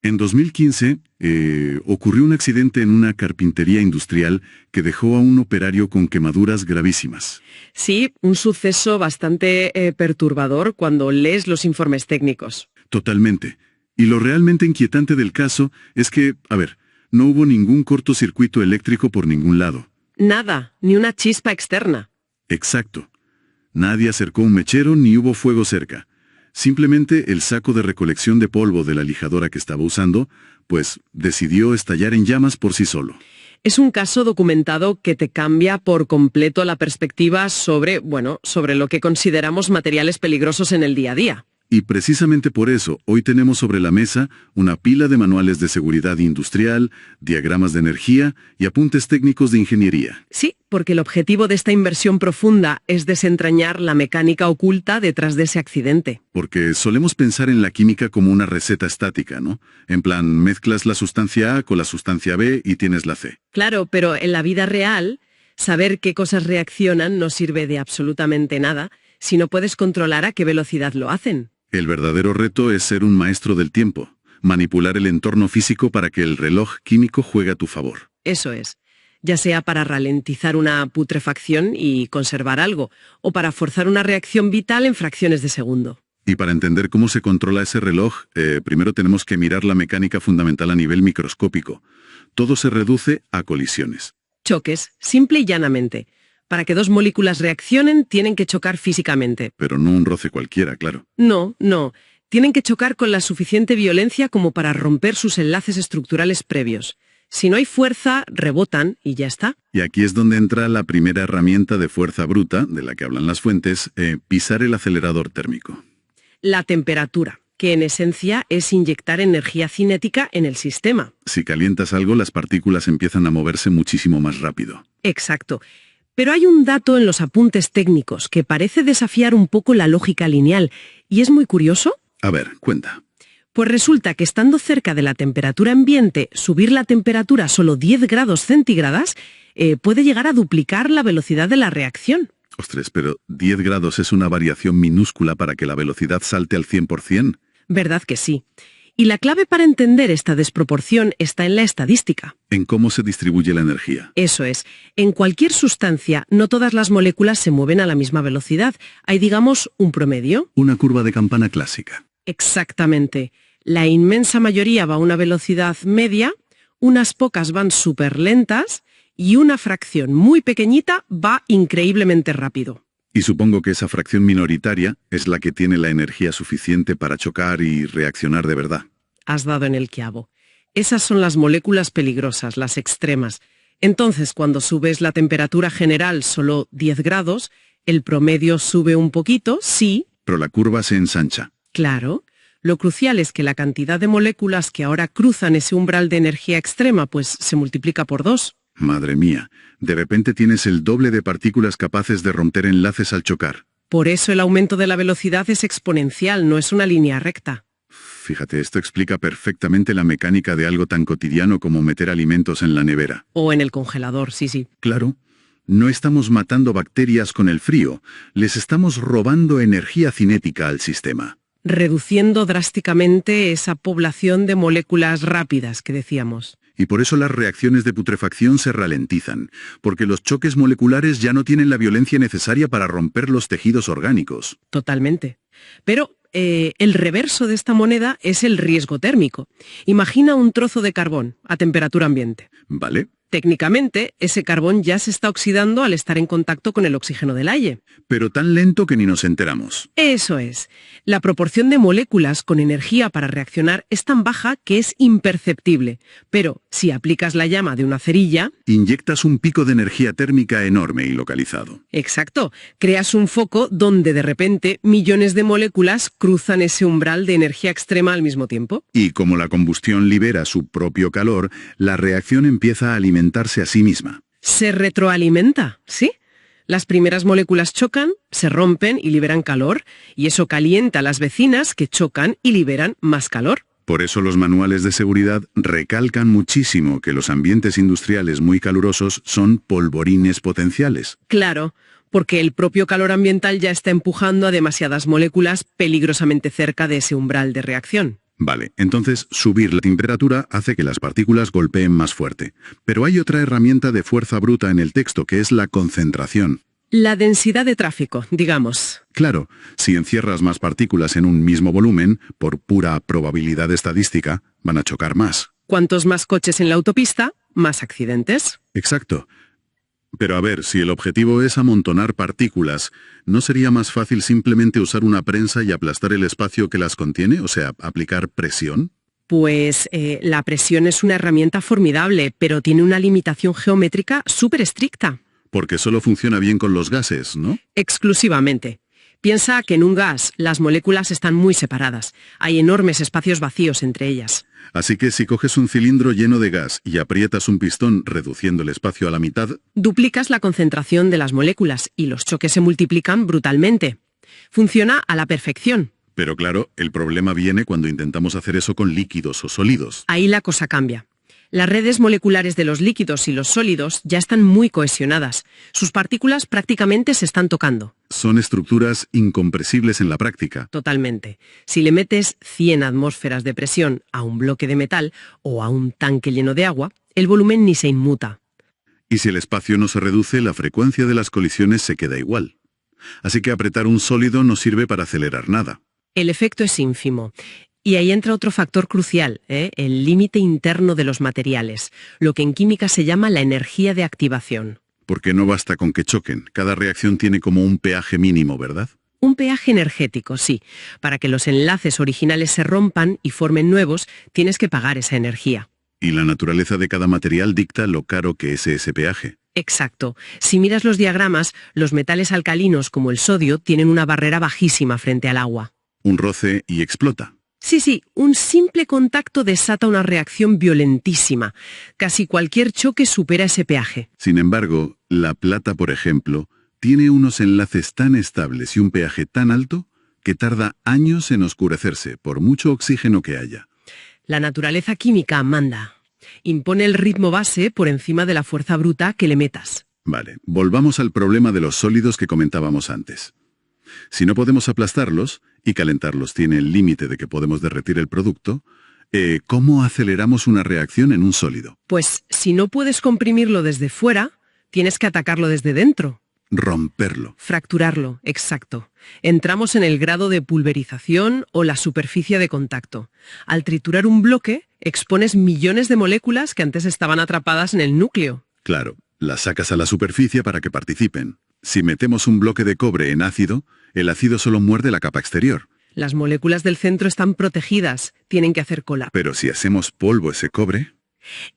En 2015 ocurrió un accidente en una carpintería industrial que dejó a un operario con quemaduras gravísimas. Sí, un suceso bastante perturbador cuando lees los informes técnicos. Totalmente. Y lo realmente inquietante del caso es que, no hubo ningún cortocircuito eléctrico por ningún lado. Nada, ni una chispa externa. Exacto. Nadie acercó un mechero ni hubo fuego cerca. Simplemente el saco de recolección de polvo de la lijadora que estaba usando, pues decidió estallar en llamas por sí solo. Es un caso documentado que te cambia por completo la perspectiva sobre lo que consideramos materiales peligrosos en el día a día. Y precisamente por eso, hoy tenemos sobre la mesa una pila de manuales de seguridad industrial, diagramas de energía y apuntes técnicos de ingeniería. Sí, porque el objetivo de esta inversión profunda es desentrañar la mecánica oculta detrás de ese accidente. Porque solemos pensar en la química como una receta estática, ¿no? En plan, mezclas la sustancia A con la sustancia B y tienes la C. Claro, pero en la vida real, saber qué cosas reaccionan no sirve de absolutamente nada si no puedes controlar a qué velocidad lo hacen. El verdadero reto es ser un maestro del tiempo, manipular el entorno físico para que el reloj químico juegue a tu favor. Eso es, ya sea para ralentizar una putrefacción y conservar algo, o para forzar una reacción vital en fracciones de segundo. Y para entender cómo se controla ese reloj, primero tenemos que mirar la mecánica fundamental a nivel microscópico. Todo se reduce a colisiones. Choques, simple y llanamente. Para que dos moléculas reaccionen, tienen que chocar físicamente. Pero no un roce cualquiera, claro. No. Tienen que chocar con la suficiente violencia como para romper sus enlaces estructurales previos. Si no hay fuerza, rebotan y ya está. Y aquí es donde entra la primera herramienta de fuerza bruta, de la que hablan las fuentes, pisar el acelerador térmico. La temperatura, que en esencia es inyectar energía cinética en el sistema. Si calientas algo, las partículas empiezan a moverse muchísimo más rápido. Exacto. Pero hay un dato en los apuntes técnicos que parece desafiar un poco la lógica lineal, y es muy curioso. A ver, cuenta. Pues resulta que estando cerca de la temperatura ambiente, subir la temperatura solo 10 grados centígrados puede llegar a duplicar la velocidad de la reacción. Ostras, pero 10 grados es una variación minúscula para que la velocidad salte al 100%. ¿Verdad que sí? Y la clave para entender esta desproporción está en la estadística. En cómo se distribuye la energía. Eso es. En cualquier sustancia, no todas las moléculas se mueven a la misma velocidad. Hay, digamos, un promedio. Una curva de campana clásica. Exactamente. La inmensa mayoría va a una velocidad media, unas pocas van súper lentas y una fracción muy pequeñita va increíblemente rápido. Y supongo que esa fracción minoritaria es la que tiene la energía suficiente para chocar y reaccionar de verdad. Has dado en el clavo. Esas son las moléculas peligrosas, las extremas. Entonces, cuando subes la temperatura general solo 10 grados, el promedio sube un poquito, sí. Pero la curva se ensancha. Claro. Lo crucial es que la cantidad de moléculas que ahora cruzan ese umbral de energía extrema, pues se multiplica por 2. Madre mía, de repente tienes el doble de partículas capaces de romper enlaces al chocar. Por eso el aumento de la velocidad es exponencial, no es una línea recta. Fíjate, esto explica perfectamente la mecánica de algo tan cotidiano como meter alimentos en la nevera. O en el congelador, sí. Claro, no estamos matando bacterias con el frío, les estamos robando energía cinética al sistema. Reduciendo drásticamente esa población de moléculas rápidas que decíamos. Y por eso las reacciones de putrefacción se ralentizan, porque los choques moleculares ya no tienen la violencia necesaria para romper los tejidos orgánicos. Totalmente. Pero el reverso de esta moneda es el riesgo térmico. Imagina un trozo de carbón a temperatura ambiente. ¿Vale? Técnicamente, ese carbón ya se está oxidando al estar en contacto con el oxígeno del aire. Pero tan lento que ni nos enteramos. Eso es. La proporción de moléculas con energía para reaccionar es tan baja que es imperceptible. Pero si aplicas la llama de una cerilla... inyectas un pico de energía térmica enorme y localizado. Exacto. Creas un foco donde de repente millones de moléculas cruzan ese umbral de energía extrema al mismo tiempo. Y como la combustión libera su propio calor, la reacción empieza a alimentarse a sí misma. Se retroalimenta, ¿sí? Las primeras moléculas chocan, se rompen y liberan calor, y eso calienta a las vecinas que chocan y liberan más calor. Por eso los manuales de seguridad recalcan muchísimo que los ambientes industriales muy calurosos son polvorines potenciales. Claro, porque el propio calor ambiental ya está empujando a demasiadas moléculas peligrosamente cerca de ese umbral de reacción. Vale, entonces subir la temperatura hace que las partículas golpeen más fuerte. Pero hay otra herramienta de fuerza bruta en el texto que es la concentración. La densidad de tráfico, digamos. Claro, si encierras más partículas en un mismo volumen, por pura probabilidad estadística, van a chocar más. Cuantos más coches en la autopista, más accidentes. Exacto. Pero a ver, si el objetivo es amontonar partículas, ¿no sería más fácil simplemente usar una prensa y aplastar el espacio que las contiene? O sea, aplicar presión. Pues la presión es una herramienta formidable, pero tiene una limitación geométrica súper estricta. Porque solo funciona bien con los gases, ¿no? Exclusivamente. Piensa que en un gas las moléculas están muy separadas. Hay enormes espacios vacíos entre ellas. Así que si coges un cilindro lleno de gas y aprietas un pistón reduciendo el espacio a la mitad, Duplicas la concentración de las moléculas y los choques se multiplican brutalmente. Funciona a la perfección. pero claro, el problema viene cuando intentamos hacer eso con líquidos o sólidos. Ahí la cosa cambia. Las redes moleculares de los líquidos y los sólidos ya están muy cohesionadas. Sus partículas prácticamente se están tocando. Son estructuras incompresibles en la práctica. Totalmente. Si le metes 100 atmósferas de presión a un bloque de metal o a un tanque lleno de agua, el volumen ni se inmuta. Y si el espacio no se reduce, la frecuencia de las colisiones se queda igual. Así que apretar un sólido no sirve para acelerar nada. El efecto es ínfimo. Y ahí entra otro factor crucial, el límite interno de los materiales, lo que en química se llama la energía de activación. Porque no basta con que choquen. Cada reacción tiene como un peaje mínimo, ¿verdad? Un peaje energético, sí. Para que los enlaces originales se rompan y formen nuevos, tienes que pagar esa energía. Y la naturaleza de cada material dicta lo caro que es ese peaje. Exacto. Si miras los diagramas, los metales alcalinos como el sodio tienen una barrera bajísima frente al agua. Un roce y explota. Sí, un simple contacto desata una reacción violentísima. Casi cualquier choque supera ese peaje. Sin embargo, la plata, por ejemplo, tiene unos enlaces tan estables y un peaje tan alto que tarda años en oscurecerse, por mucho oxígeno que haya. La naturaleza química manda. Impone el ritmo base por encima de la fuerza bruta que le metas. Vale, volvamos al problema de los sólidos que comentábamos antes. Si no podemos aplastarlos, y calentarlos tiene el límite de que podemos derretir el producto, ¿cómo aceleramos una reacción en un sólido? Pues si no puedes comprimirlo desde fuera, tienes que atacarlo desde dentro. Romperlo. Fracturarlo, exacto. Entramos en el grado de pulverización o la superficie de contacto. Al triturar un bloque, expones millones de moléculas que antes estaban atrapadas en el núcleo. Claro, las sacas a la superficie para que participen. Si metemos un bloque de cobre en ácido, el ácido solo muerde la capa exterior. Las moléculas del centro están protegidas, tienen que hacer cola. Pero si hacemos polvo ese cobre...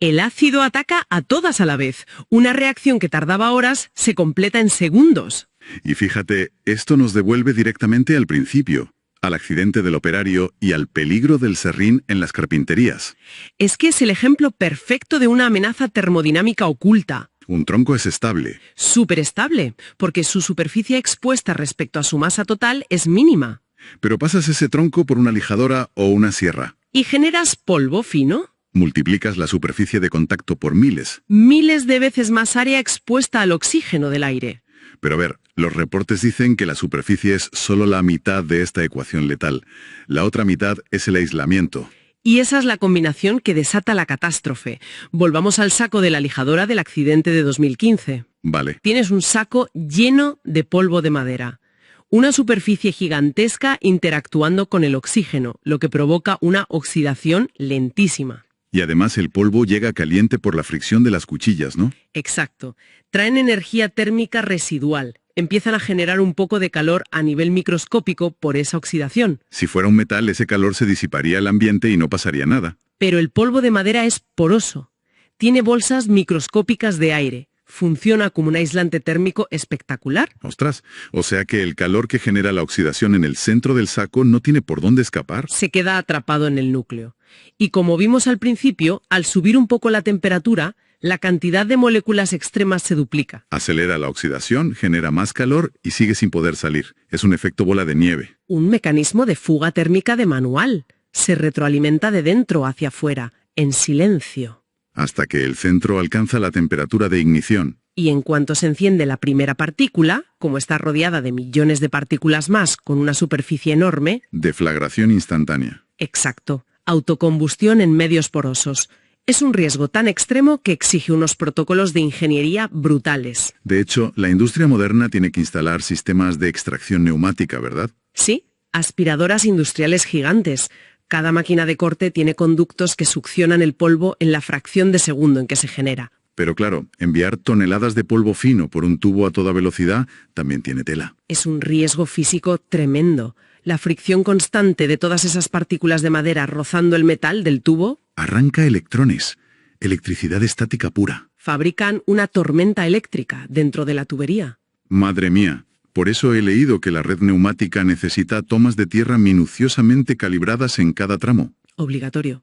El ácido ataca a todas a la vez. Una reacción que tardaba horas se completa en segundos. Y fíjate, esto nos devuelve directamente al principio, al accidente del operario y al peligro del serrín en las carpinterías. Es que es el ejemplo perfecto de una amenaza termodinámica oculta. Un tronco es estable. Súper estable, porque su superficie expuesta respecto a su masa total es mínima. Pero pasas ese tronco por una lijadora o una sierra. ¿Y generas polvo fino? Multiplicas la superficie de contacto por miles. Miles de veces más área expuesta al oxígeno del aire. Pero a ver, los reportes dicen que la superficie es solo la mitad de esta ecuación letal. La otra mitad es el aislamiento. Y esa es la combinación que desata la catástrofe. Volvamos al saco de la lijadora del accidente de 2015. Vale. Tienes un saco lleno de polvo de madera. Una superficie gigantesca interactuando con el oxígeno, lo que provoca una oxidación lentísima. Y además el polvo llega caliente por la fricción de las cuchillas, ¿no? Exacto. Traen energía térmica residual. Empiezan a generar un poco de calor a nivel microscópico por esa oxidación. Si fuera un metal, ese calor se disiparía al ambiente y no pasaría nada. Pero el polvo de madera es poroso. Tiene bolsas microscópicas de aire. Funciona como un aislante térmico espectacular. Ostras, o sea que el calor que genera la oxidación en el centro del saco no tiene por dónde escapar. Se queda atrapado en el núcleo. Y como vimos al principio, al subir un poco la temperatura, la cantidad de moléculas extremas se duplica. Acelera la oxidación, genera más calor y sigue sin poder salir. Es un efecto bola de nieve. Un mecanismo de fuga térmica de manual. Se retroalimenta de dentro hacia afuera, en silencio. Hasta que el centro alcanza la temperatura de ignición. Y en cuanto se enciende la primera partícula, como está rodeada de millones de partículas más con una superficie enorme... Deflagración instantánea. Exacto. autocombustión en medios porosos. Es un riesgo tan extremo que exige unos protocolos de ingeniería brutales. De hecho, la industria moderna tiene que instalar sistemas de extracción neumática, ¿verdad? Sí, aspiradoras industriales gigantes. Cada máquina de corte tiene conductos que succionan el polvo en la fracción de segundo en que se genera. Pero claro, enviar toneladas de polvo fino por un tubo a toda velocidad también tiene tela. Es un riesgo físico tremendo. La fricción constante de todas esas partículas de madera rozando el metal del tubo Arranca electrones, electricidad estática pura. fabrican una tormenta eléctrica dentro de la tubería. Madre mía, por eso he leído que la red neumática necesita tomas de tierra minuciosamente calibradas en cada tramo. Obligatorio.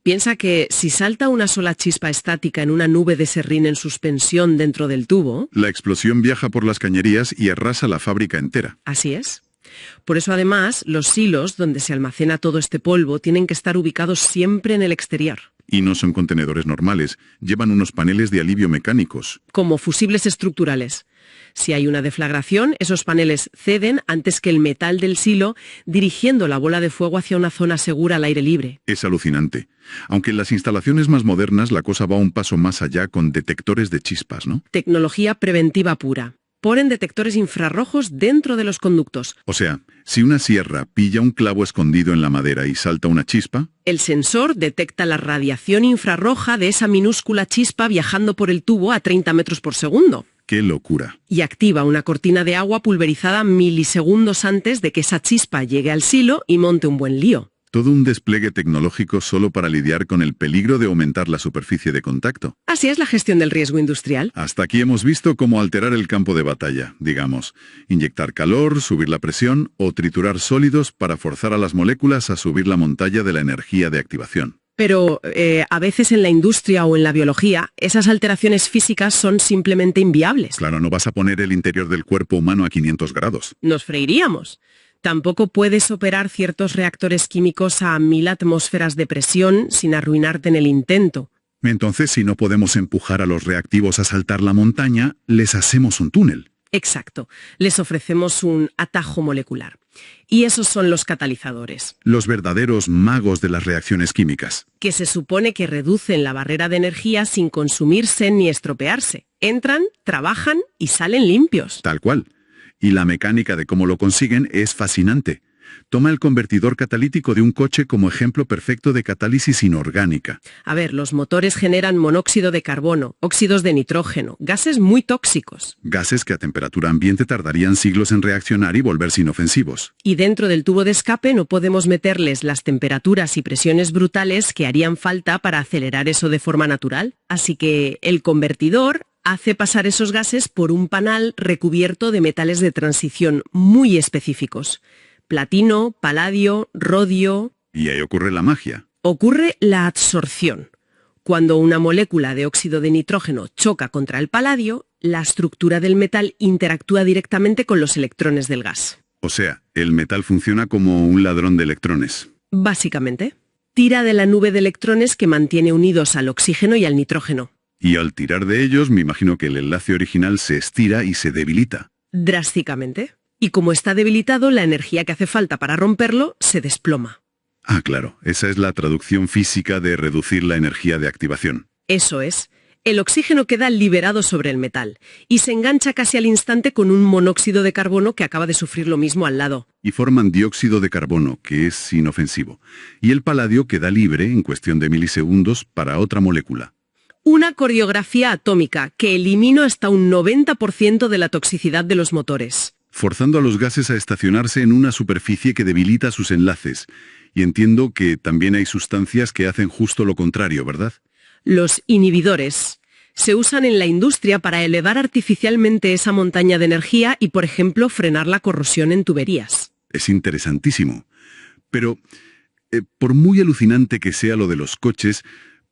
Piensa que si salta una sola chispa estática en una nube de serrín en suspensión dentro del tubo, La explosión viaja por las cañerías y arrasa la fábrica entera. así es. Por eso, además, los silos donde se almacena todo este polvo tienen que estar ubicados siempre en el exterior, Y no son contenedores normales, llevan unos paneles de alivio mecánicos. como fusibles estructurales. Si hay una deflagración, esos paneles ceden antes que el metal del silo, dirigiendo la bola de fuego hacia una zona segura al aire libre. Es alucinante. Aunque en las instalaciones más modernas la cosa va un paso más allá con detectores de chispas, ¿no? Tecnología preventiva pura. Ponen detectores infrarrojos dentro de los conductos. O sea, si una sierra pilla un clavo escondido en la madera y salta una chispa, El sensor detecta la radiación infrarroja de esa minúscula chispa viajando por el tubo a 30 metros por segundo. ¡qué locura! Y activa una cortina de agua pulverizada milisegundos antes de que esa chispa llegue al silo y monte un buen lío. Todo un despliegue tecnológico solo para lidiar con el peligro de aumentar la superficie de contacto. Así es la gestión del riesgo industrial. Hasta aquí hemos visto cómo alterar el campo de batalla, digamos. Inyectar calor, subir la presión o triturar sólidos para forzar a las moléculas a subir la montaña de la energía de activación. Pero a veces en la industria o en la biología, esas alteraciones físicas son simplemente inviables. Claro, no vas a poner el interior del cuerpo humano a 500 grados. Nos freiríamos. Tampoco puedes operar ciertos reactores químicos a 1000 atmósferas de presión sin arruinarte en el intento. Entonces, si no podemos empujar a los reactivos a saltar la montaña, les hacemos un túnel. Exacto. Les ofrecemos un atajo molecular. Y esos son los catalizadores, Los verdaderos magos de las reacciones químicas. que se supone que reducen la barrera de energía sin consumirse ni estropearse. Entran, trabajan y salen limpios. Tal cual. Y la mecánica de cómo lo consiguen es fascinante. Toma el convertidor catalítico de un coche como ejemplo perfecto de catálisis inorgánica. A ver, los motores generan monóxido de carbono, óxidos de nitrógeno, gases muy tóxicos. Gases que a temperatura ambiente tardarían siglos en reaccionar y volverse inofensivos. Y dentro del tubo de escape no podemos meterles las temperaturas y presiones brutales que harían falta para acelerar eso de forma natural. Así que el convertidor hace pasar esos gases por un panal recubierto de metales de transición muy específicos. Platino, paladio, rodio. Y ahí ocurre la magia. Ocurre la adsorción. Cuando una molécula de óxido de nitrógeno choca contra el paladio, la estructura del metal interactúa directamente con los electrones del gas. O sea, el metal funciona como un ladrón de electrones. Básicamente, tira de la nube de electrones que mantiene unidos al oxígeno y al nitrógeno. Y al tirar de ellos, me imagino que el enlace original se estira y se debilita. Drásticamente. Y como está debilitado, la energía que hace falta para romperlo se desploma. Ah, claro, esa es la traducción física de reducir la energía de activación. Eso es. El oxígeno queda liberado sobre el metal y se engancha casi al instante con un monóxido de carbono que acaba de sufrir lo mismo al lado. Y forman dióxido de carbono, que es inofensivo. Y el paladio queda libre en cuestión de milisegundos para otra molécula. Una coreografía atómica que elimina hasta un 90% de la toxicidad de los motores. Forzando a los gases a estacionarse en una superficie que debilita sus enlaces. Y entiendo que también hay sustancias que hacen justo lo contrario, ¿verdad? Los inhibidores se usan en la industria para elevar artificialmente esa montaña de energía y, por ejemplo, frenar la corrosión en tuberías. Es interesantísimo. Pero, por muy alucinante que sea lo de los coches,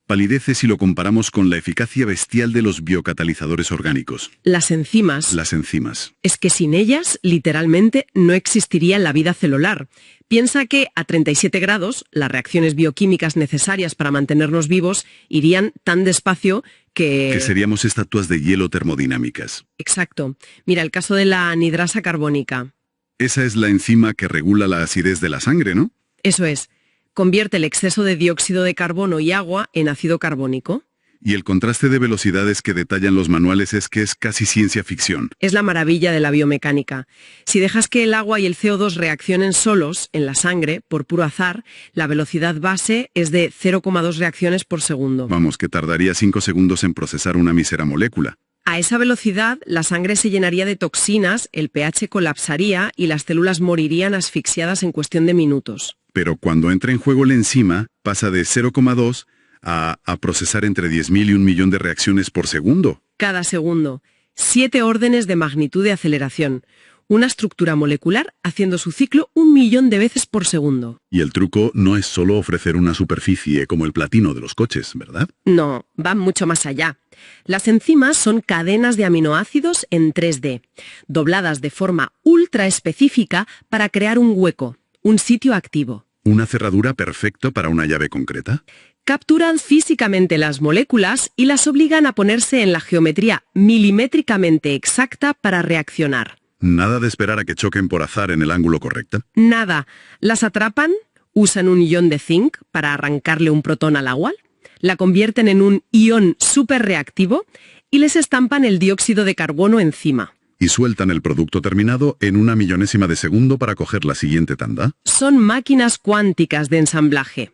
palidece si lo comparamos con la eficacia bestial de los biocatalizadores orgánicos. Las enzimas. Las enzimas. Es que sin ellas, literalmente, no existiría la vida celular. Piensa que a 37 grados, las reacciones bioquímicas necesarias para mantenernos vivos irían tan despacio que... Que seríamos estatuas de hielo termodinámicas. Exacto. Mira, el caso de la anhidrasa carbónica. Esa es la enzima que regula la acidez de la sangre, ¿no? Eso es. Convierte el exceso de dióxido de carbono y agua en ácido carbónico. Y el contraste de velocidades que detallan los manuales es que es casi ciencia ficción. Es la maravilla de la biomecánica. Si dejas que el agua y el CO2 reaccionen solos en la sangre, por puro azar, la velocidad base es de 0,2 reacciones por segundo. Vamos, que tardaría 5 segundos en procesar una mísera molécula. A esa velocidad, la sangre se llenaría de toxinas, el pH colapsaría y las células morirían asfixiadas en cuestión de minutos. Pero cuando entra en juego la enzima, pasa de 0,2 a procesar entre 10.000 y 1.000.000 de reacciones por segundo. Cada segundo. 7 órdenes de magnitud de aceleración. Una estructura molecular haciendo su ciclo 1.000.000 de veces por segundo. Y el truco no es solo ofrecer una superficie como el platino de los coches, ¿verdad? No, va mucho más allá. Las enzimas son cadenas de aminoácidos en 3D, dobladas de forma ultra específica para crear un hueco, un sitio activo. ¿Una cerradura perfecta para una llave concreta? Capturan físicamente las moléculas y las obligan a ponerse en la geometría milimétricamente exacta para reaccionar. Nada de esperar a que choquen por azar en el ángulo correcto. Nada. Las atrapan, usan un ion de zinc para arrancarle un protón al agua, la convierten en un ion superreactivo y les estampan el dióxido de carbono encima. Y sueltan el producto terminado en 1/1000 de segundo para coger la siguiente tanda. Son máquinas cuánticas de ensamblaje.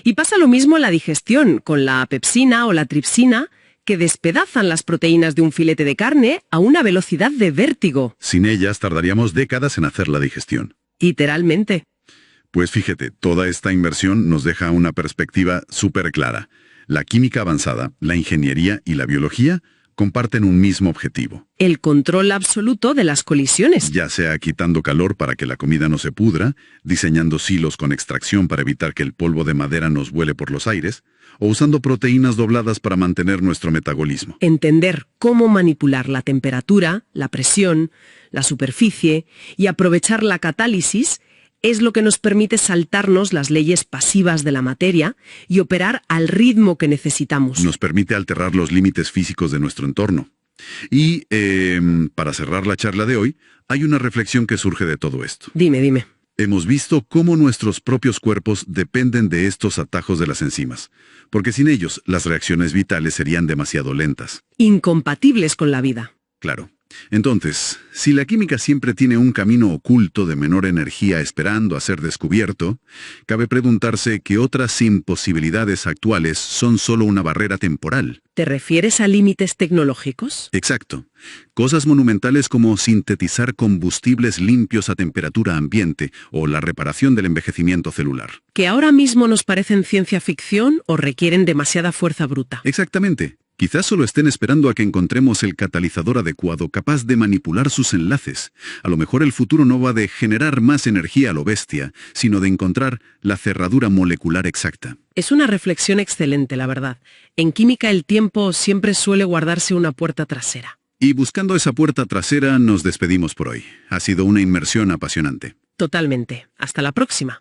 Y pasa lo mismo en la digestión, con la pepsina o la tripsina, que despedazan las proteínas de un filete de carne a una velocidad de vértigo. Sin ellas tardaríamos décadas en hacer la digestión. Literalmente. Pues fíjate, toda esta inversión nos deja una perspectiva súper clara. La química avanzada, la ingeniería y la biología comparten un mismo objetivo. El control absoluto de las colisiones. Ya sea quitando calor para que la comida no se pudra, diseñando silos con extracción para evitar que el polvo de madera nos vuele por los aires, o usando proteínas dobladas para mantener nuestro metabolismo. Entender cómo manipular la temperatura, la presión, la superficie y aprovechar la catálisis es lo que nos permite saltarnos las leyes pasivas de la materia y operar al ritmo que necesitamos. Nos permite alterar los límites físicos de nuestro entorno. Y, para cerrar la charla de hoy, hay una reflexión que surge de todo esto. Dime. Hemos visto cómo nuestros propios cuerpos dependen de estos atajos de las enzimas, porque sin ellos las reacciones vitales serían demasiado lentas. Incompatibles con la vida. Claro. Entonces, si la química siempre tiene un camino oculto de menor energía esperando a ser descubierto, cabe preguntarse qué otras imposibilidades actuales son solo una barrera temporal. ¿Te refieres a límites tecnológicos? Exacto. Cosas monumentales como sintetizar combustibles limpios a temperatura ambiente o la reparación del envejecimiento celular. ¿Que ahora mismo nos parecen ciencia ficción o requieren demasiada fuerza bruta? Exactamente. Quizás solo estén esperando a que encontremos el catalizador adecuado capaz de manipular sus enlaces. A lo mejor el futuro no va de generar más energía a lo bestia, sino de encontrar la cerradura molecular exacta. Es una reflexión excelente, la verdad. En química el tiempo siempre suele guardarse una puerta trasera. Y buscando esa puerta trasera nos despedimos por hoy. Ha sido una inmersión apasionante. Totalmente. Hasta la próxima.